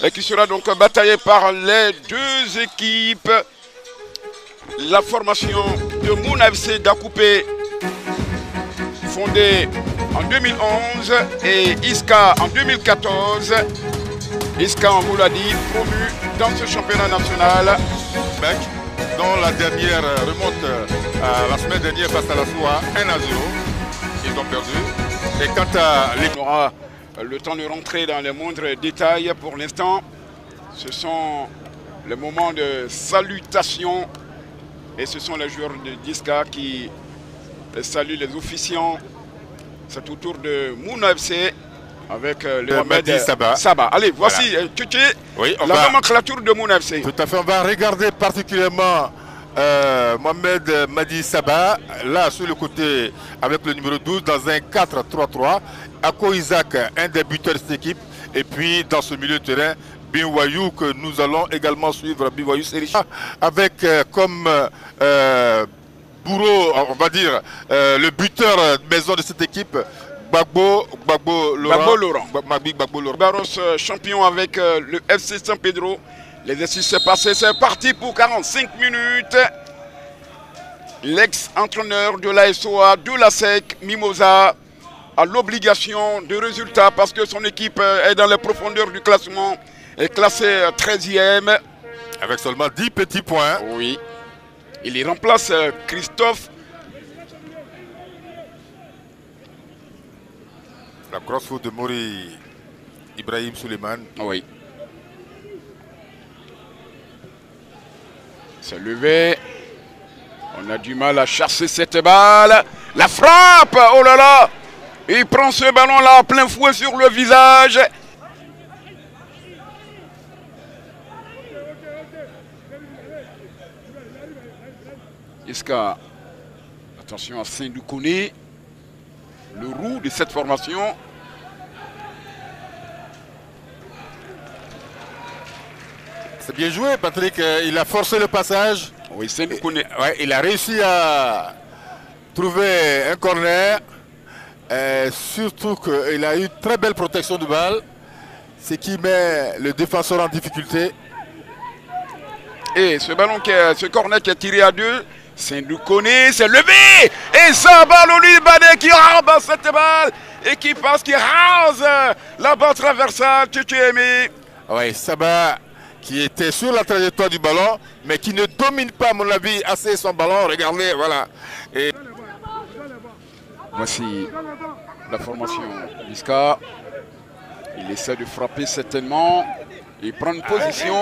et qui sera donc bataillé par les deux équipes. La formation de Moon FC d'Akoupé, fondée en 2011, et Iska en 2014. Iska, on vous l'a dit, promu dans ce championnat national. Dont la dernière remonte la semaine dernière face à la SOA 1-0. Ils ont perdu. Et quant à on aura le temps de rentrer dans les moindres détails. Pour l'instant, ce sont les moments de salutation. Et ce sont les joueurs de Diska qui saluent les officiants. C'est au tour de Mouna FC avec le Mohamed Saba. Allez, voici voilà. La nomenclature de Mouna FC. Tout à fait, on va regarder particulièrement Mohamed Madi Saba, là sur le côté avec le numéro 12 dans un 4-3-3. Ako Isaac, un des buteurs de cette équipe. Et puis dans ce milieu de terrain, Binwayou, que nous allons également suivre, Binwayou Sericha, avec comme bourreau, on va dire, le buteur maison de cette équipe, Gbagbo Laurent. Barros, champion avec le FC San Pedro. L'exercice s'est passé, c'est parti pour 45 minutes. L'ex-entraîneur de la SOA, de la SEC, Mimosa, a l'obligation de résultat parce que son équipe est dans les profondeurs du classement, est classée 13e. Avec seulement 10 petits points. Oui. Il y remplace Christophe. La grosse faute de Mori Ibrahim Suleiman. Oui. C'est levé. On a du mal à chasser cette balle. La frappe! Oh là là! Il prend ce ballon-là à plein fouet sur le visage. Iska, attention à Saint-Doukoné, le roux de cette formation. C'est bien joué, Patrick. Il a forcé le passage. Oui, Saint-Doukoné. Ouais, il a réussi à trouver un corner. Surtout qu'il a eu une très belle protection de balle, ce qui met le défenseur en difficulté. Et ce ballon, ce corner qui est tiré à deux, Saint-Doukoné s'est levé. Et ça balle au Libanais qui ramasse cette balle et qui passe, qui rase la barre transversale. Tchétchémi. Oui, Saba qui était sur la trajectoire du ballon, mais qui ne domine pas, à mon avis, assez son ballon. Regardez, voilà. Et voici la formation d'Iska. Il essaie de frapper certainement. Il prend une position.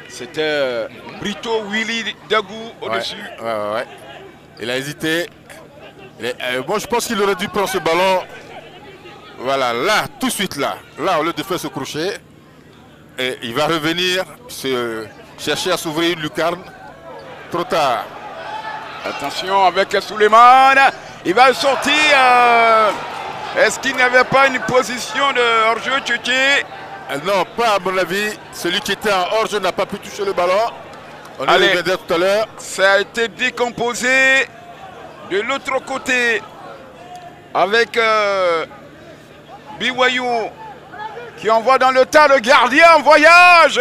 C'était Brito Willy Dagou au-dessus. Ouais. Il a hésité. Moi, je pense qu'il aurait dû prendre ce ballon. Voilà, là, tout de suite là. Là, au lieu de faire ce crochet. Et il va revenir chercher à s'ouvrir une lucarne. Trop tard. Attention avec Suleiman. Il va sortir. Est-ce qu'il n'y avait pas une position de hors-jeu, Tchétché? Non, pas à mon avis. Celui qui était en hors-jeu n'a pas pu toucher le ballon. On allait le dire tout à l'heure. Ça a été décomposé de l'autre côté avec Biwayou qui envoie dans le tas le gardien en voyage.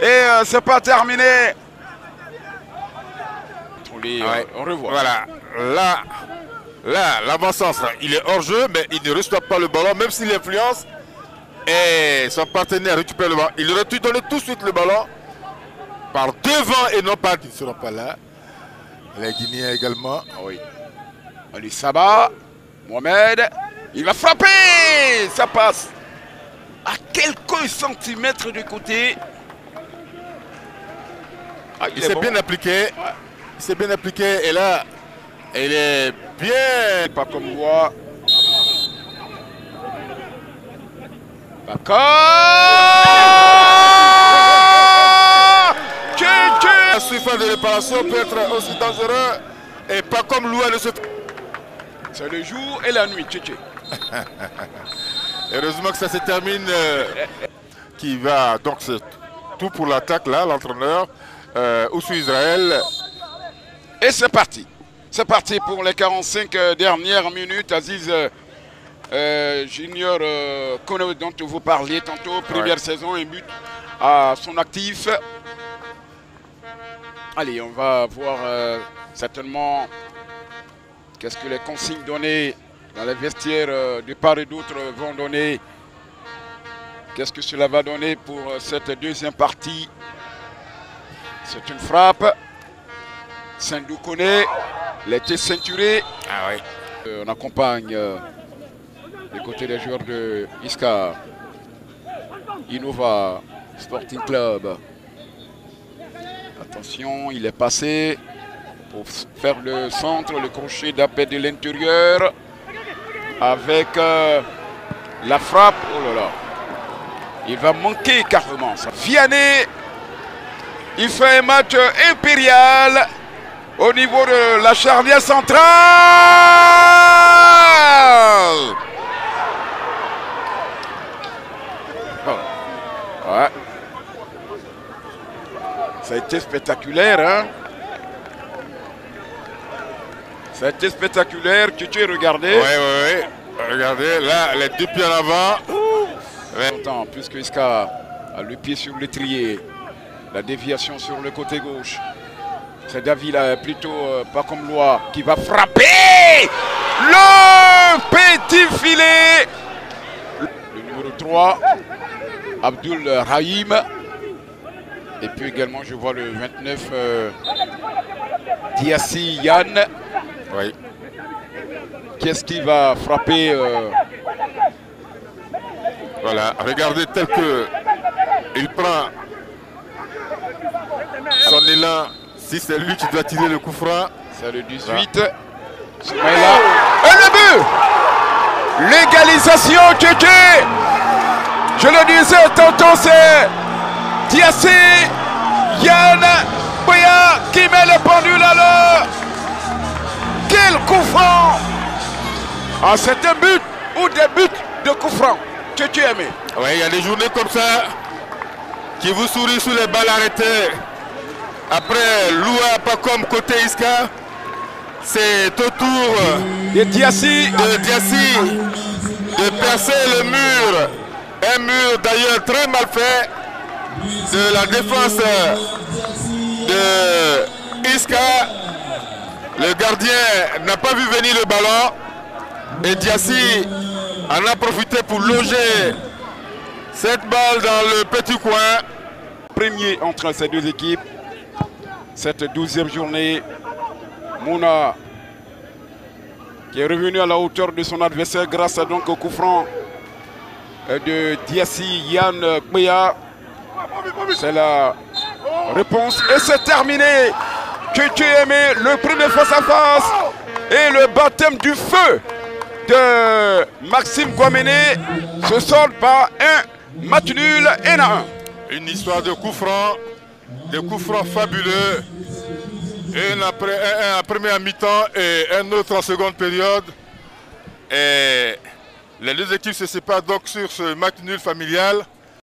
Et c'est pas terminé. On revoit. Voilà. Là, l'avant-centre, il est hors jeu, mais il ne reçoit pas le ballon, même s'il influence. Et son partenaire récupère le ballon. Il aurait dû donner tout de suite le ballon par devant et non pas. Ils ne seront pas là. Les Guinéens également. Oui. Allez, Saba, Mohamed, il va frapper. Ça passe à quelques centimètres du côté. Ah, il s'est bien appliqué. Ouais. Il s'est bien appliqué. Et là, il est bien. Pas comme moi. D'accord. Un suffrage de réparation peut être aussi dangereux. Et pas comme Loua ne se fait. C'est le jour et la nuit, Tchétché. Heureusement que ça se termine. Qui va. Donc c'est tout pour l'attaque là, l'entraîneur. Oussou Israël. Et c'est parti. C'est parti pour les 45 dernières minutes. Aziz Junior Kono dont vous parliez tantôt, première saison, un but à son actif. Allez, on va voir certainement qu'est-ce que les consignes données dans les vestiaires de part et d'autre vont donner. Qu'est-ce que cela va donner pour cette deuxième partie? C'est une frappe. Sindou Kone, l'été ceinturé. Ah oui. On accompagne les côtés des joueurs de Iska Innova Sporting Club. Attention, il est passé pour faire le centre, le crochet d'appel de l'intérieur avec la frappe. Oh là là, il va manquer carrément ça. Vianney, il fait un match impérial au niveau de la charnière centrale. Oh. Ouais. Ça a été spectaculaire, hein? Ça a été spectaculaire. Tu regardé? Oui. Regardez, là, les deux pieds en avant. Longtemps, puisque Iska a le pied sur l'étrier. La déviation sur le côté gauche. C'est David là, plutôt pas comme Loi, qui va frapper le petit filet. Le numéro 3, Abdul Rahim. Et puis également, je vois le 29, Diassi Yann. Oui. Qu'est-ce qui va frapper Voilà, regardez tel que il prend son élan. Si c'est lui qui doit tirer le coup franc. C'est le 18. Soumaïla. Et le but! L'égalisation, Tchétché! Je le disais tantôt, c'est Diassi Yann Boya qui met le pendule à l'heure. Quel coup franc! Ah, c'est un but ou des buts de coup franc. Tchétché aimé. Oui, il y a des journées comme ça qui vous sourient sous les balles arrêtées. Après, Loua, pas comme côté Iska, c'est au tour de Diassi de percer le mur. Un mur d'ailleurs très mal fait de la défense de Iska. Le gardien n'a pas vu venir le ballon et Diassi en a profité pour loger cette balle dans le petit coin. Premier entre ces deux équipes. Cette 12e journée, Mouna qui est revenu à la hauteur de son adversaire grâce à donc au coup franc de Diassi Yann Kbeya. C'est la réponse et c'est terminé. Tchétché aimé, le premier face-à-face et le baptême du feu de Maxime Guaméné se solde par un match nul 1-1. Une histoire de coup franc. Des coups francs fabuleux. Un première mi-temps et un autre en seconde période. Et les deux équipes se séparent donc sur ce match nul familial.